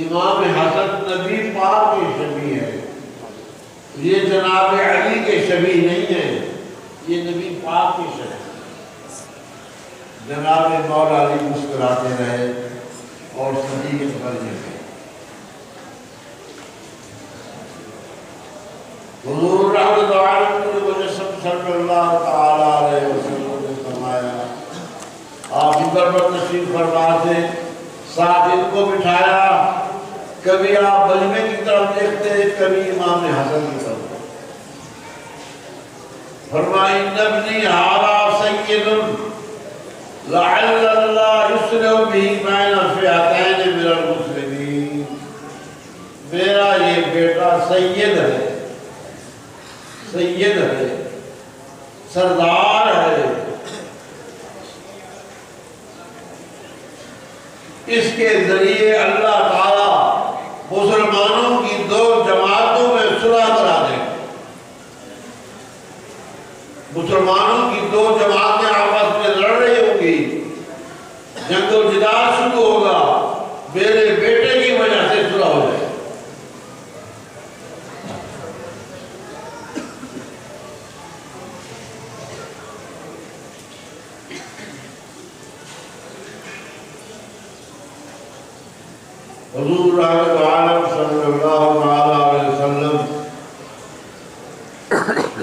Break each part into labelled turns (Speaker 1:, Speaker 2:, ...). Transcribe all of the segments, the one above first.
Speaker 1: इमाम हसन नबी पाक के शबी है, ये जनाब अली के शबी नहीं है, ये नबी पाक के शबी। जनाब मौला अली मुस्कुराते रहे और सदीक बन गए। हुजूर सल्लल्लाहु तआला अलैहि वसल्लम ने फरमाया, आप इधर पर तशरीफ फरमा से साथ इनको बिठाया, कभी आप बजमे की तरफ देखते, कभी इमाम हसन की तरफ। फरमाई नबनी हारा सय्यदुन लअल्लल्लाह युस्लिहु बिही बैन फ़िअतैन मिनल मुस्लिमीन। मेरा ये बेटा सैयद है, सैयद है, सरदार है, इसके जरिए अल्लाह ताला मुसलमानों की दो जमातों में सुलह करा दे। मुसलमानों की दो जमातें आपस में लड़ रही होंगी, जंगल जिदाल शुरू होगा, मेरे बेटे की वजह से सुलह हो जाए। हुजूर आलम सल्लल्लाहु अलैहि वसल्लम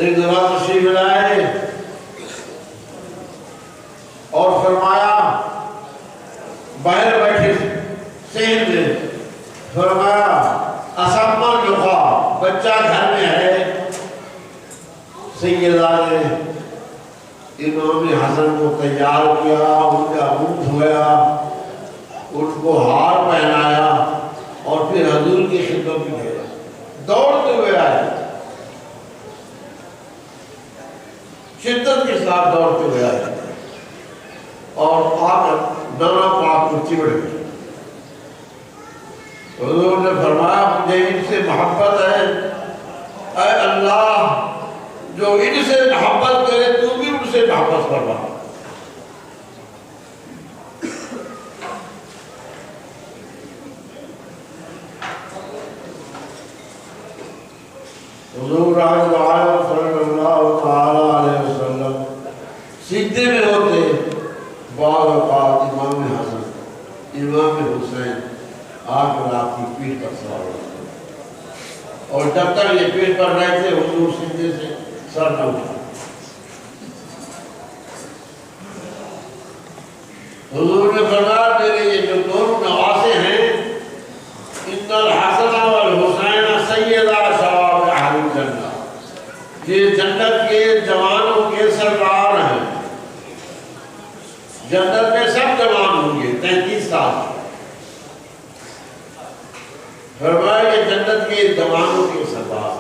Speaker 1: एक दफा तशरीफ लाए और फरमाया, बाहर बैठे सेहन में, फरमाया असम्मा जुखा, बच्चा घर में है। सैयदा ने इमाम हसन को तैयार किया, उनका मुंह धोया, उनको हार पहनाया और फिर हजूर की खिदमत में गया। दौड़ते हुए आए, शिद्दत के साथ दौड़ते हुए आए और आकर नाना पाक को चिमड़ गए। हजूर ने फरमाया, मुझे इनसे मोहब्बत है, ऐ अल्लाह जो इनसे मोहब्बत करे तू भी उनसे मोहब्बत फरमा। हुजूर सल्लल्लाहु अलैहि वसल्लम सीधे में होते, बाद इमाम हसन, इमाम हुसैन आकर आपकी पीठ पर सवार होते और जब तक ये पीठ पर रहते हुजूर सीधे से सर न उठा। हुजूर ने फरमाया, मेरे ये जो दोनों नवासे हैं, इन्नल हसन वल हुसैन सय्यदा शबाब अहलिल जन्नह, ये जन्नत के जवानों के सरदार हैं। जन्नत में सब जवान होंगे 33 साल। फरमाया ये जन्नत के जवानों के सरदार।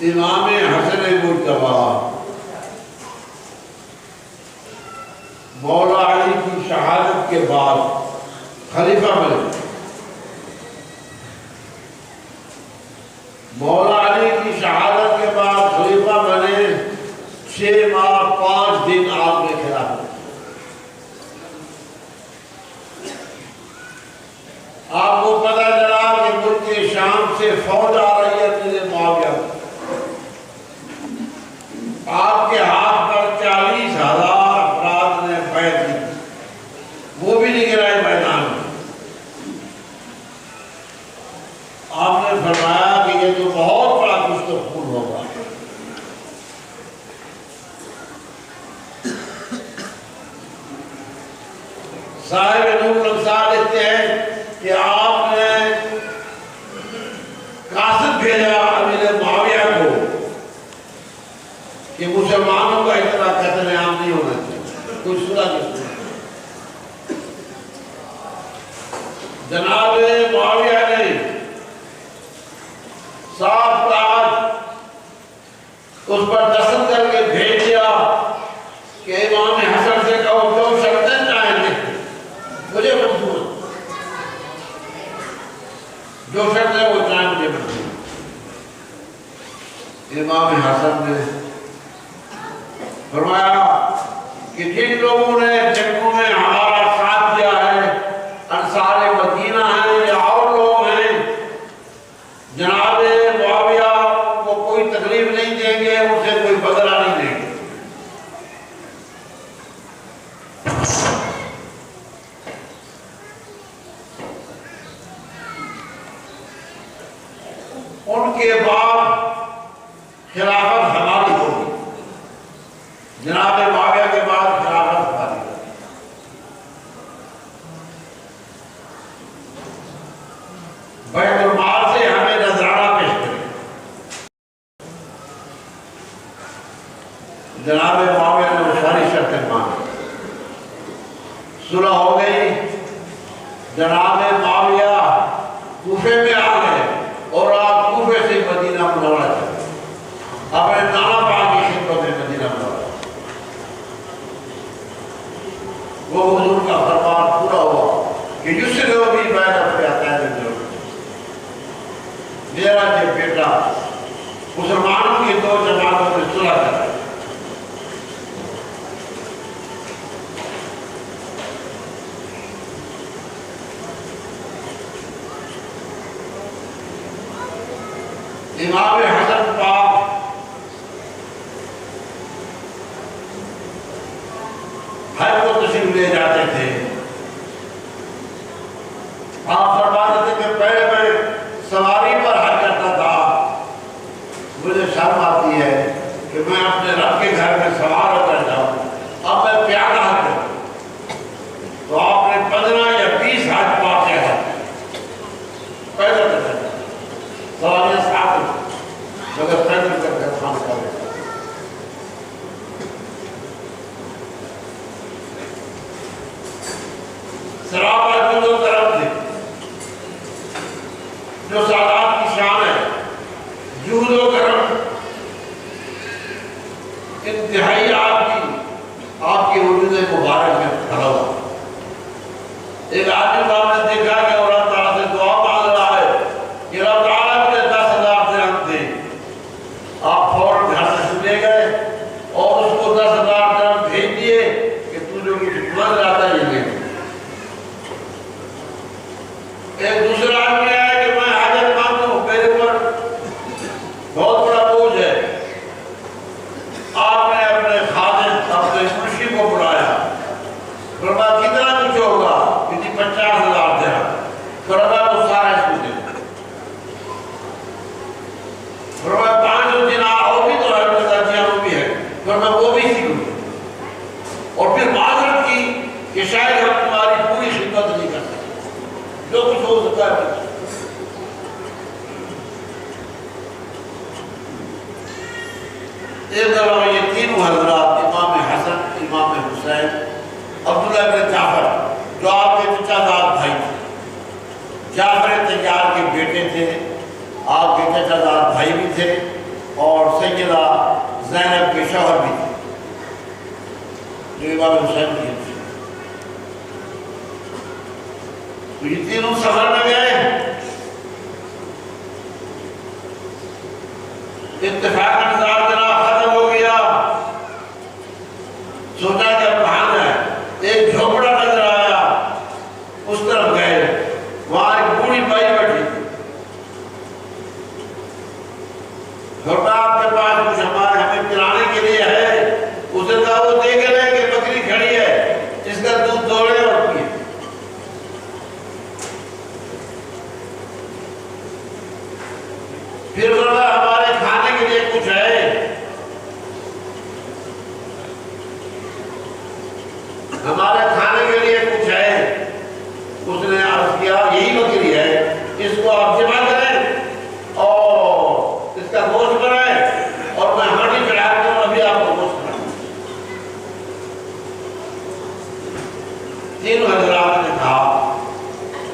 Speaker 1: इमाम हसन मुर्तबा मौला अली की शहादत के बाद खलीफा बने। मौला अली की शहादत के बाद खलीफा बने। 6 माह 5 दिन आपने खिलाफत। आपको पता चला कि मुल्क शाम से फौज आ रही है मेरे मुआविया। आपके हाथ पर 40,000 अफराद ने बैठ दी, वो भी नहीं गिराए मैदान में। आपने फरमाया कि ये तो बहुत बड़ा कुछ तो खून होगा। साहिब नूर अंसार लिखते हैं कि आपने कासिद भेजा अमीर मुआविया को कि मुसलमानों का इतना कत्लेआम नहीं होना चाहिए, कुछ सुना नहीं। जनाब मुआविया ने साफ ताज उस पर दस्तखत करके भेज दिया कि इमाम हसन से कहो जो शर्तें चाहेंगे मुझे मंजूर, जो शर्तें वो चाहे मुझे मंजूर। इमाम हसन ने फरमाया कि जिन लोगों ने जंगों में हमारा साथ दिया है, अंसार मदीना है या और लोग हैं, जनाब मुआविया को कोई तकलीफ नहीं देंगे, उसे कोई बदला नहीं देंगे। उनके बाद खिलाफत हमारी होगी, जनाब मुआविया के बाद खिलाफत हमारी होगी। बैतुल माल से हमें नजराना पेश करें। जनाब मुआविया ने वो सारी शर्तें मांगी, सुलह हो गई। जनाब मुआविया कूफे में आ गए और आप कूफे से मदीना मुनव्वरा चले, अपने नाना पाक की खिदमत में मदीना मुनव्वरा। वो हुजूर का फरमान पूरा हुआ कि युस्रो भी बैन फ़िअतैन ज़रूर। मेरा ये बेटा मुसलमानों की दो जमातों में सुलह कराए। इमाम हसन पाक हज को तशरीफ ले जाते थे। आप फरमाते थे कि पहले मैं सवारी पर हज करता था, मुझे शर्म आती है कि मैं अपने रब के घर में सवार होकर जाऊं, अब मैं प्यादा हज करूं। तो आपने 15 या 20 हज पाते हैं पैदल करते सवारियां साथ मगर पैदल करके काम करें। सराबा जुदो तरफ थे, जो सादात की शान है, जुदो करम इंतहाई आपकी वजूद मुबारक में खड़ा हुआ। एक आदमी को आपने देखा कि अल्लाह ताला से दुआ मांग रहा है कि अल्लाह ताला मुझे 10,000 दिरहम दे। आप फौरन घर से चले गए और उसको 10,000 दिरहम भेज दिए कि तू जो कुछ मांग रहा था ये ले। एक दूसरा आदमी आया कि मैं हाजत मांगू, मेरे ऊपर बहुत बड़ा बोझ है। आपने अपने खादिम अपने मुर्शिद को बुलाया, फरमाया कितना कुछ होगा? कितनी 50,000 दिरहम। फरमाया तो सारा इसको दे। फरमाया 500 दिनार और भी तो है, वो भी है। फरमाया वो भी इसी को। और फिर माजरत की कि शायद हम तुम्हारी पूरी खिदमत नहीं कर सकते, जो कुछ हो सकता है। एक दफा ये तीनों हजरात, इमाम हसन, इमाम हुसैन, अब्दुल्लाह इब्न जाफर, जो आपके चचाजाद भाई थे, जाफर तैयार के बेटे थे, आपके चचाजाद भाई भी थे और सैयदा ज़ैनब के शौहर भी थे, जो इमाम हुसैन के थे। तो ये तीनों सफर में गए। इत्तेफाकन 4 दिन खत्म हो गया। सोचा कि अब कहाँ जाए। एक झोपड़ा नजर आया, उस तरफ गए। वहां एक बूढ़ी बाई बैठी थी। झोपड़ा आपके पास कुछ हमें पिलाने के लिए है? उसने कहा वो देख रहे कि बकरी खड़ी है, इसका दूध दौड़े और पिए। फिर बोला हमारे खाने के लिए कुछ है? हमारे खाने के लिए कुछ है? उसने अर्ज किया यही बकरी है, इसको आप जमा करें और इसका गोश्त बनाएं और मैं हांडी चढ़ा दूं, अभी आपको गोश्त बनाऊं। तीनों हजरात ने कहा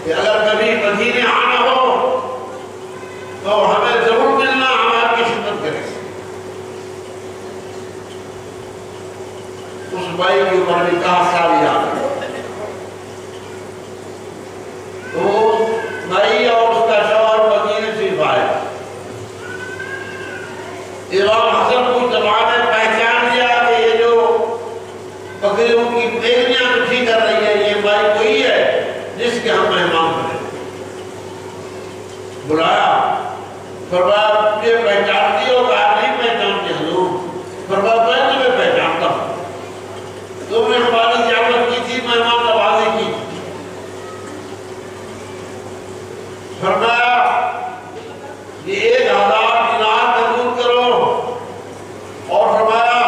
Speaker 1: कि अगर कभी मदीने आना हो तो हमें जरूर मिलना, हम आपकी खिदमत करेंगे। उस भाई की उम्र में 10 साल आ गई। तो भाई और उसका शौहर मदीने से आया। इमाम हसन को जमाने पहचान लिया कि ये जो बकरियों की बेगनियां इकट्ठी कर रही है, ये भाई वही है जिसके हम मेहमान बने। बुलाया, फरमाया मुझे पहचानती हो? कहा नहीं पहचानती हुजूर। फरमाया मैं तुम्हें पहचानता हूँ, तुमने हमारी ज़ियारत की थी, मेहमान नवाजी की। फरमाया ये 1000 दिनार कबूल करो, और फरमाया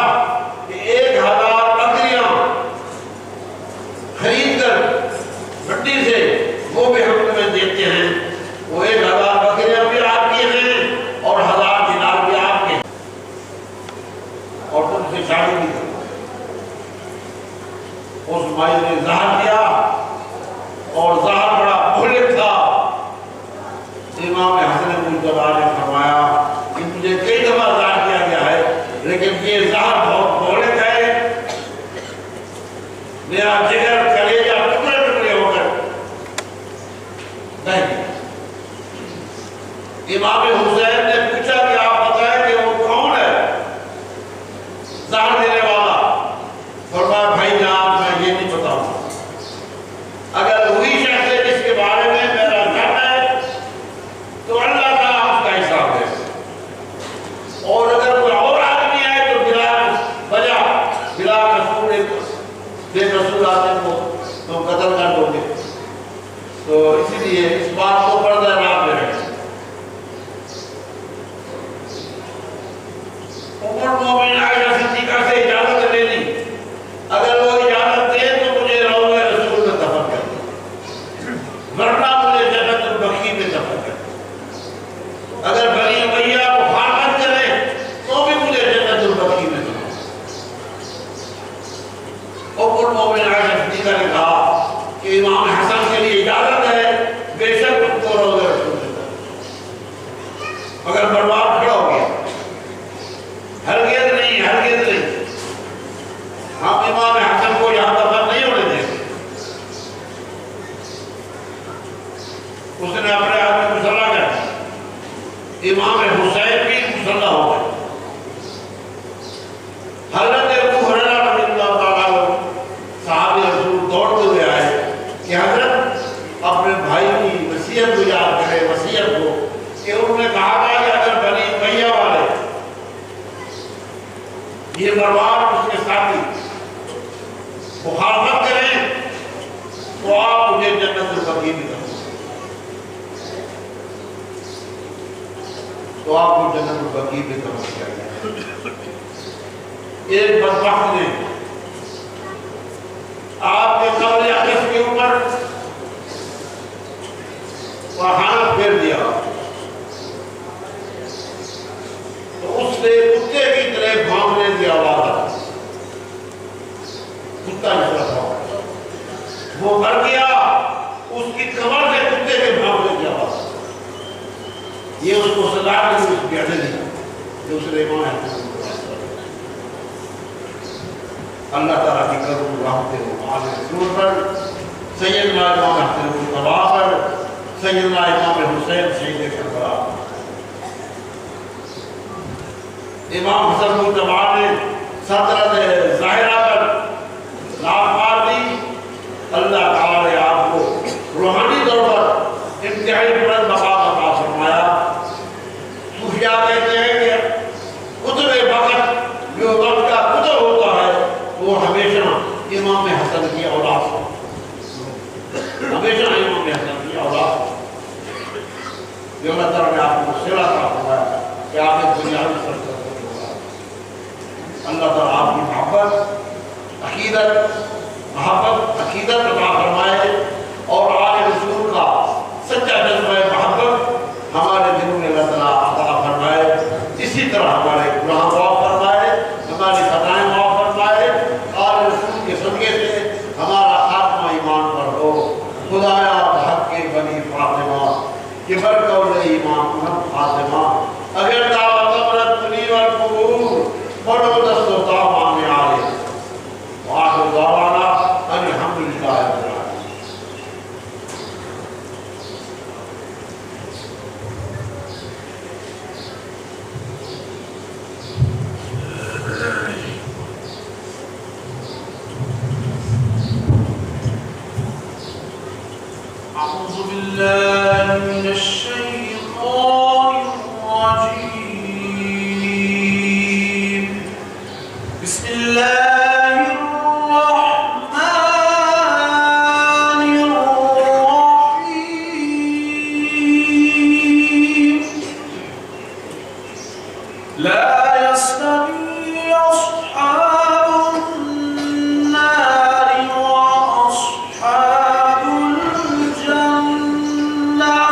Speaker 1: कि 1000 बकरियां खरीद कर मंडी से वो भी हम तुम्हें देते हैं। वो 1000 बकरियां भी आपकी हैं और 1000 दिनार भी आपके हैं, और तुमसे शादी भी करो। उस माई ने ज़हर दिया, और ज़हर बड़ा मुहलिक था। इमाम हसन मुस्तफा ने फरमाया कि मुझे कई दफा ज़हर दिया गया है, लेकिन ये ज़हर बहुत मुहलिक है, मेरा जिगर कलेजा टुकड़े टुकड़े होकर बह गया। इमाम हुसैन ने पूछा कि आप बताएं कि वो कौन है ज़हर देने वाला? फरमाया भाई जान मैं ये नहीं बताऊंगा, अगर वही शख्स है जिसके बारे में मेरा डर है तो अल्लाह ताला उसका हिसाब दे, और अगर कोई और आदमी है तो बिला रसूल आदमी को तो कत्ल कर दोगे। तो इसीलिए इस बात को पर्दा राम में रखें। उमर मोमिन आयशा सिद्दीका से इजाजत ले ली, अगर वो इजाजत दे तो मुझे रौज़े रसूल में दफन कर दो, वरना मुझे जन्नतुल बकी में दफन कर दो। अगर बनी उमैया मुखालफत करे तो भी मुझे जन्नतुल बकी में दफन कर दो। उमर मोमिन आयशा सिद्दीका ने कहा कि इमाम हसन के लिए इजाजत है, बेशक उनको रौज़े रसूल में दफन। अगर बर्बाद खड़ा हो गया, हरगिज़ नहीं, हरगिज़ नहीं, हम इमाम हसन को यहाँ दफन नहीं होने देंगे। उसने अपने आप में मुसल्ला कर दिया, इमाम हुसैन भी मुसल्ला हो गए। हज़रत अबू हुरैरा रज़ियल्लाहु ताला अन्हु सहाबी रसूल दौड़ते हुए आए कि हज़रत अपने भाई की वसीयत को याद करें, वसीयत को कि उन्होंने कहा था कि अगर बनी उमैया वाले ये बर्बाद उसके साथी मुखालफत करें तो आप मुझे जन्नतुल बकी में दफन, तो आपको जन्नतुल बकी में दफन किया गया। एक बदबख्त ने आपके कब्र अक़स के ऊपर पहाड़ फेर दिया, तो उसने कुत्ते की तरह भागने की आवाज आई। कुत्ता निकला था, वो मर गया, उसकी कमर से कुत्ते के भागने की आवाज। ये उसको सजा नहीं, उसकी अदल नहीं, जो उसने इमाम है। अल्लाह ताला की करूँ रहमते हो आले रसूल पर, सैयदना इमाम हसन मुस्तफा पर, सैयदना इमाम हुसैन शहीद करबला। इमाम हसन मुस्तफा ने सदरत ज़ाहिरा पर लात मार दी। अल्लाह ताला ने आपको रूहानी तौर पर इंतहाई बुलंद मकाम अता फरमाया। सूफिया कहते हैं कि कुतुब वक़्त जो वक़्त का कुतुब होता है वो हमेशा इमाम हसन की औलाद, हमेशा इमाम हसन की औलाद। जो अल्लाह ताला ने आपको सिला अता फरमाया कि आपने दुनियावी सरसत अल्लाह ताला आपकी मोहब्बत अकीदत अता फरमाए, और आले रसूल का सच्चा जज्बा मोहब्बत हमारे दिलों में अल्लाह ताला अता फरमाए। इसी तरह हमारे गुनाह माफ़ फरमाए, हमारी खताएं माफ़ फरमाए, आले रसूल के सदक़े से हमारा खात्मा ईमान पर हो। खुदाया हक़ के बनी फातिमा कि बरकौल ईमान फातिमा अगर दावा कबरत दुनी वल कुबूर बड़ो दस्तो तामा में आले वाह दावाना अल्हम्दुलिल्लाह।
Speaker 2: أعوذ بالله من الشيطان الرجيم بسم الله الرحمن الرحيم لا يستوي أصحاب النار وأصحاب الجنة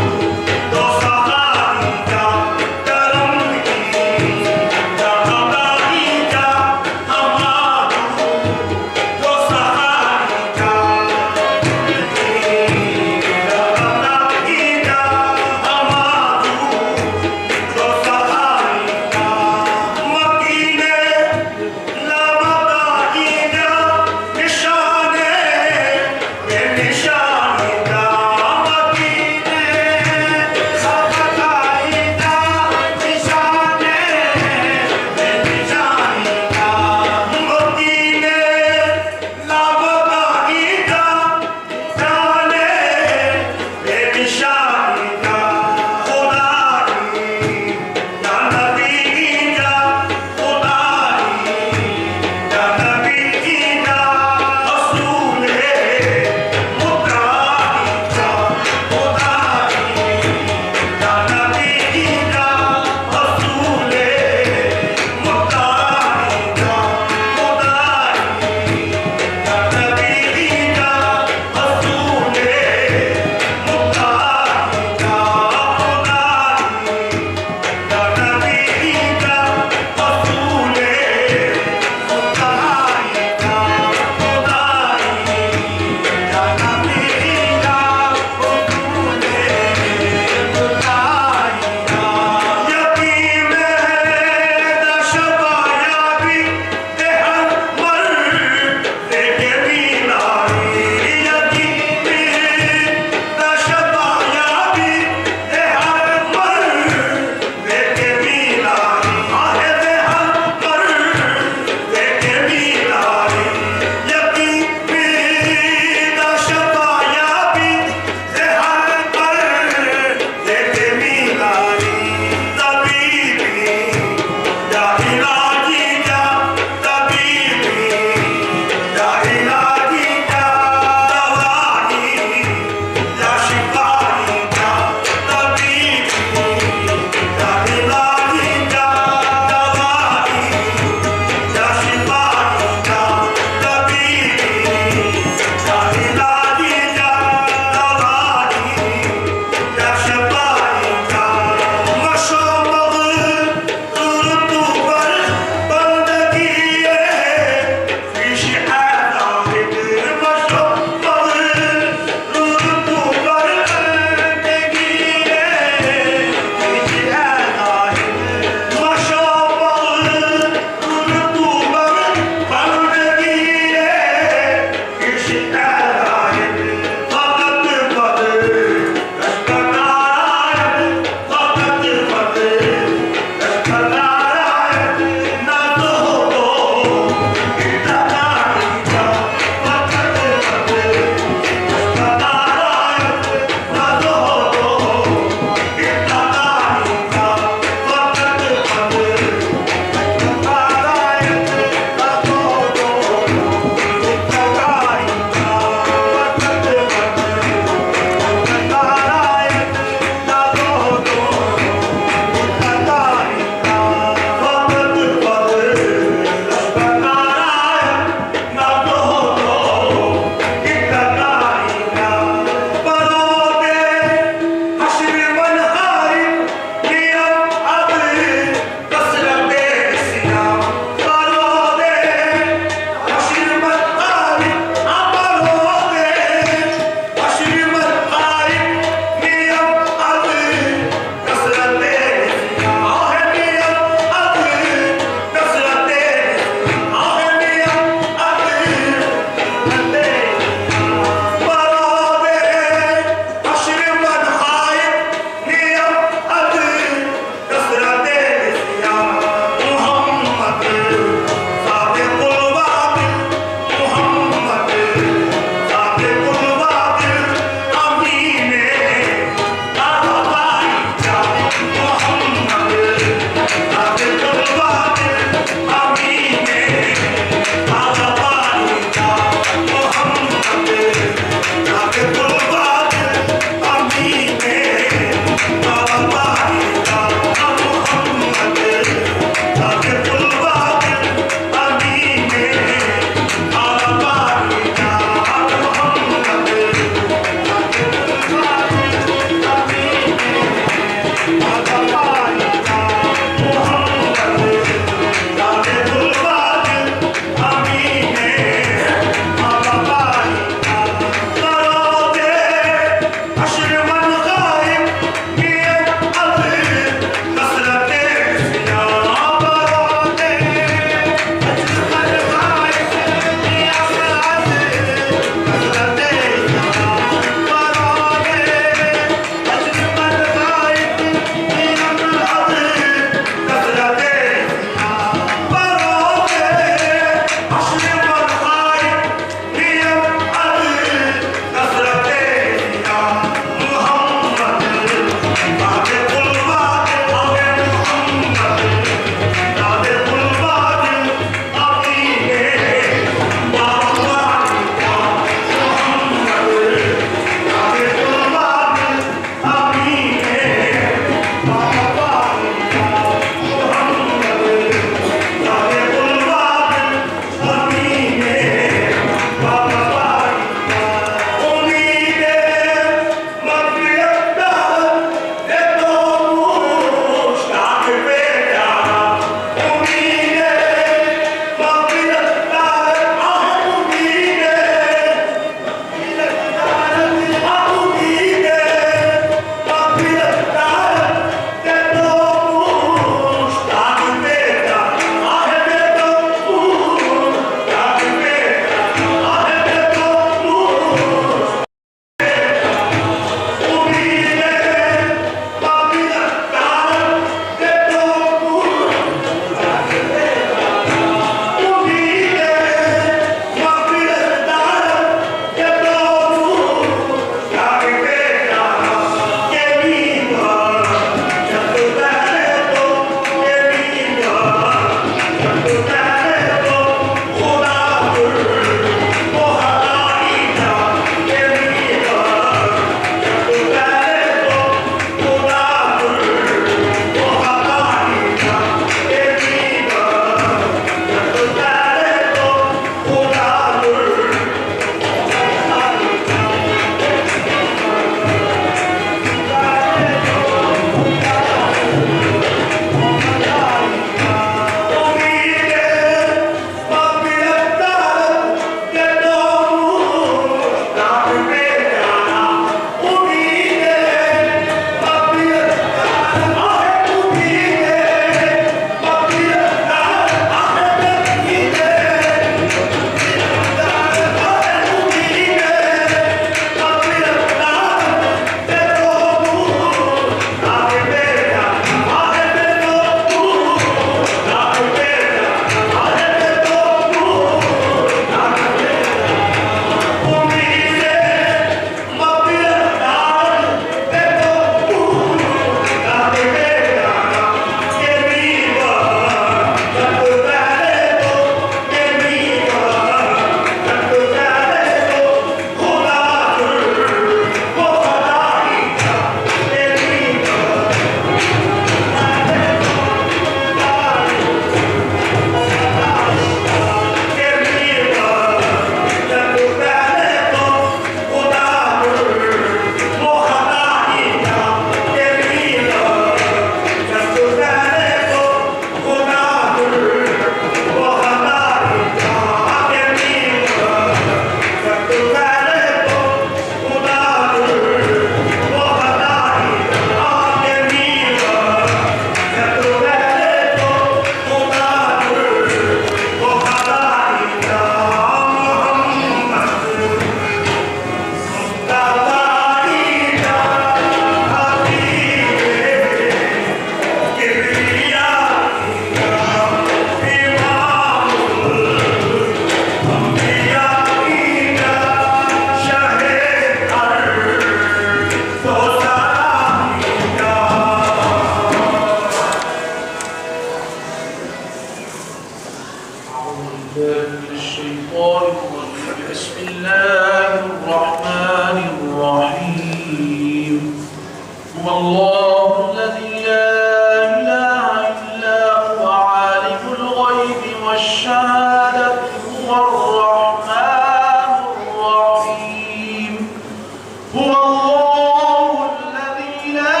Speaker 2: هو الله الذي لا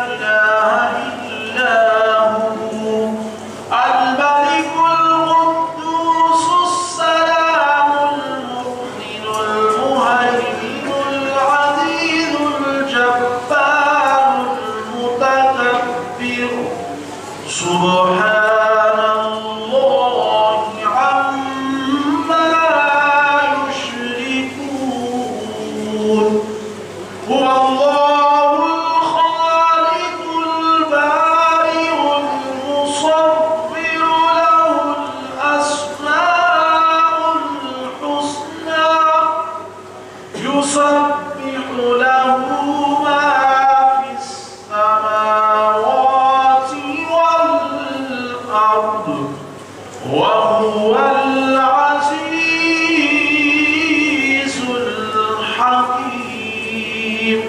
Speaker 2: إله إلا هو الملك القدوس السلام المؤمن المهيمن العزيز الجبار المتكبر سبحان الله عما يشركون هو الله الخالق البارئ المصور له الأسماء الحسنى يسبح له ما في السماوات والأرض وهو العزيز الحكيم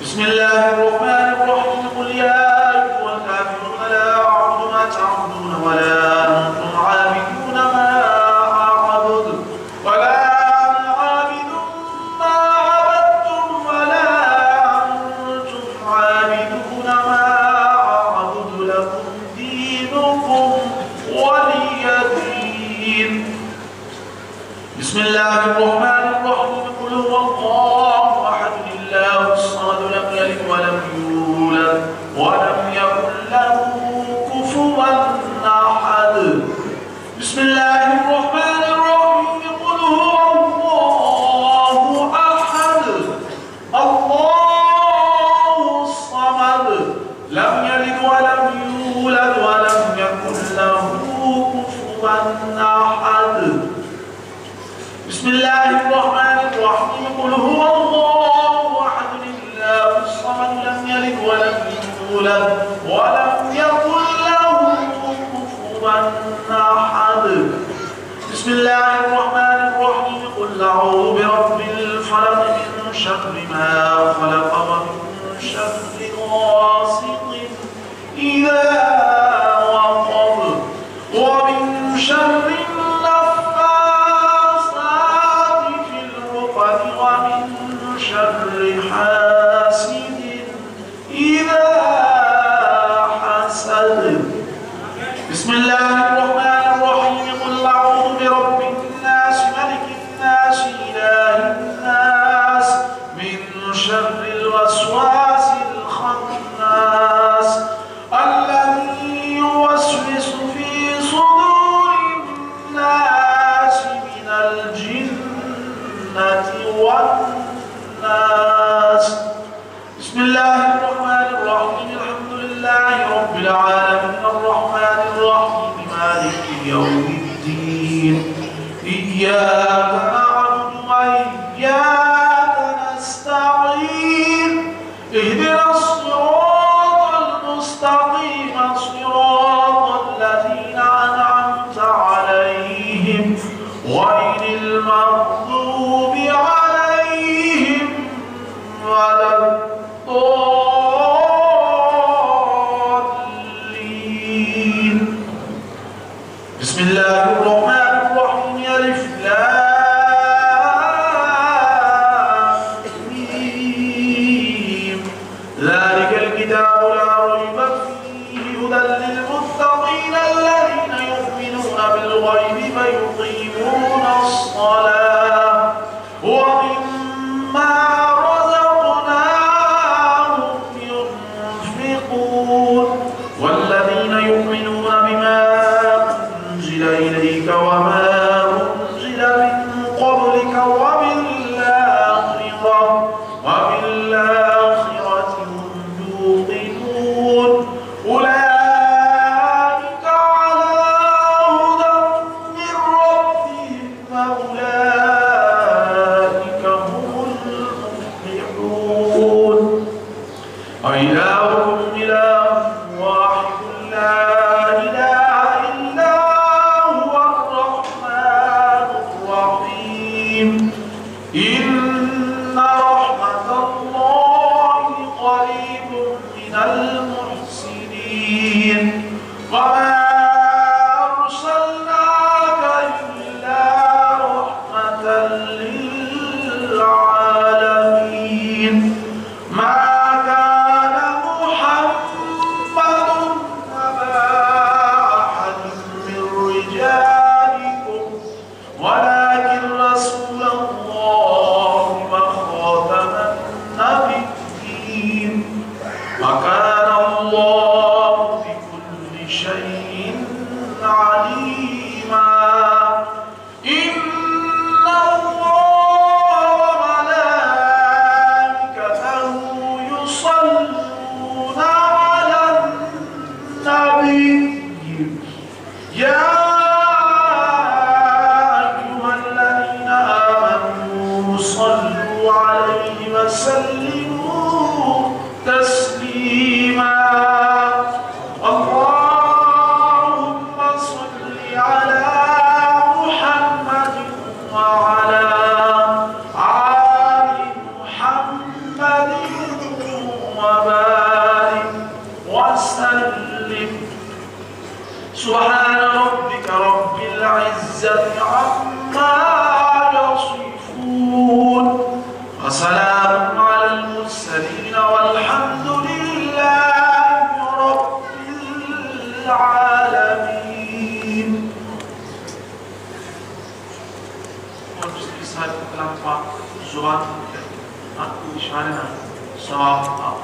Speaker 2: بسم الله الرحمن الرحيم قل يا أيها الكافرون لا أعبد ما تعبدون ولا أنتم عابدون ما أعبد ولا أنا عابد ما عبدتم ولا أنتم عابدون ما أعبد لكم دينكم ولي دين بسم الله الرحمن الرحيم قل هو الله أحد الله الصمد لم يلد ولم يولد ولم يكن له كفوا أحد بسم الله الرحمن الرحيم قل هو الله أحد الله الصمد لم يلد ولم يولد ولم يكن له كفوا أحد بسم الله الرحمن الرحيم قل هو الله أحد الله الصمد لم يلد ولم يولد ولم يكن له كفوا أحد بسم الله الرحمن الرحيم قل أعوذ برب الفلق من شر ما خلق ومن شر غاسق إذا وقب ومن شر النفاثات في العقد ومن شر حاسد إذا حسد بسم الله الرحمن الرحيم قل أعوذ برب الناس ملك الناس إله الناس من شر الوسواس الخناس الذي يوسوس في صدور الناس من الجنة والناس بسم الله الرحمن الرحيم الحمد لله رب العالمين الرحمن الرحيم مالك يوم الدين إياك نعبد وإياك نستعين اهدنا الصراط المستقيم صراط الذين أنعمت عليهم غير المغضوب عليهم ولا الضالين بسم الله الرحمن الرحيم ألف لام ميم ذلك الكتاب لا ريب فيه هدى للمتقين الذين يؤمنون بالغيب فيقيمون الصلاة ومما رزقناهم ينفقون والذين يؤمنون بما أنزل إليك وما أنزل من قبلك وبالآخرة هم يوقنون أولئك على هدى من ربهم وأولئك هم المفلحون وإلهكم إله واحد لا إله إلا هو الرحمن الرحيم إن رحمة الله قريب من المحسنين وما أرسلناك إلا رحمة للعالمين صلوا عليه وسلموا تسليما. اللهم صل على محمد وعلى آل محمد وبارك وسلم. سبحان ربك رب العزة عما يصفون وسلام على المرسلين والحمد لله رب العالمين. और उसके साथ कलाम पाक जुबान आपको इशारे में सवाब आप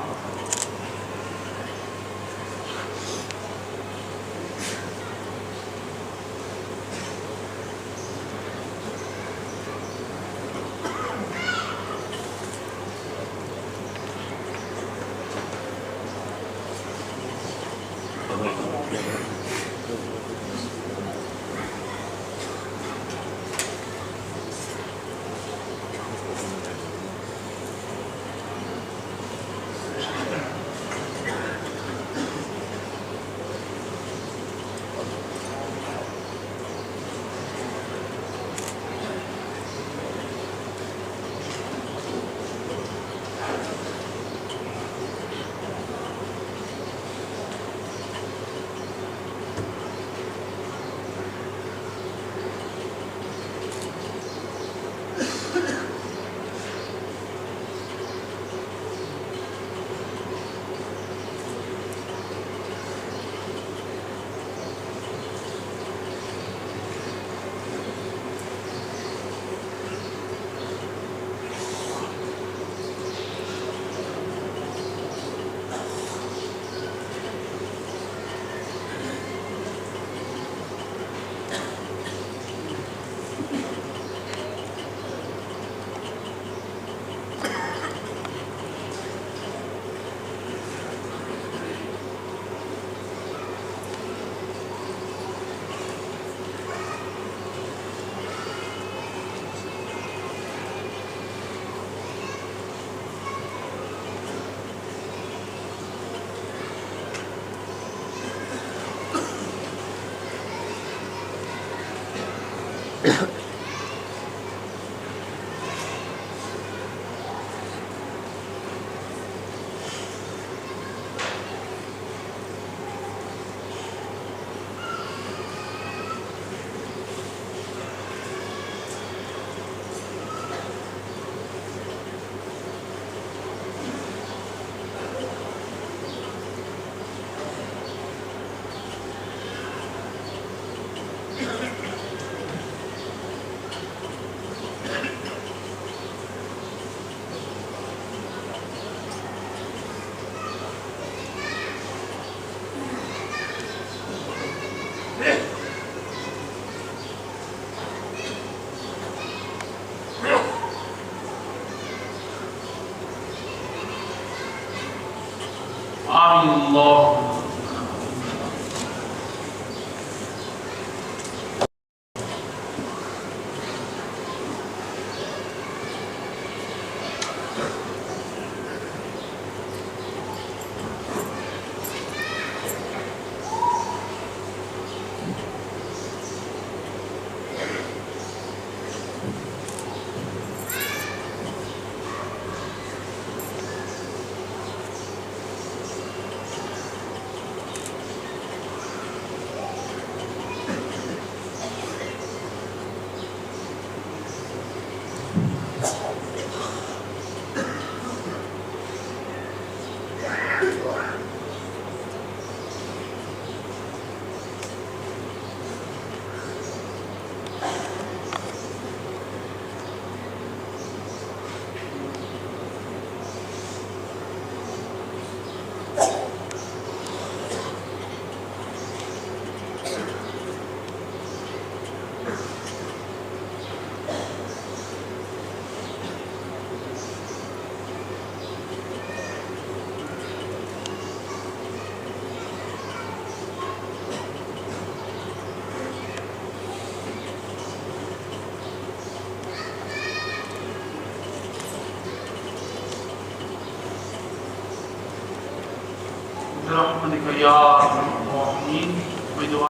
Speaker 2: الله. रहमतिक या अरहमर राहिमीन।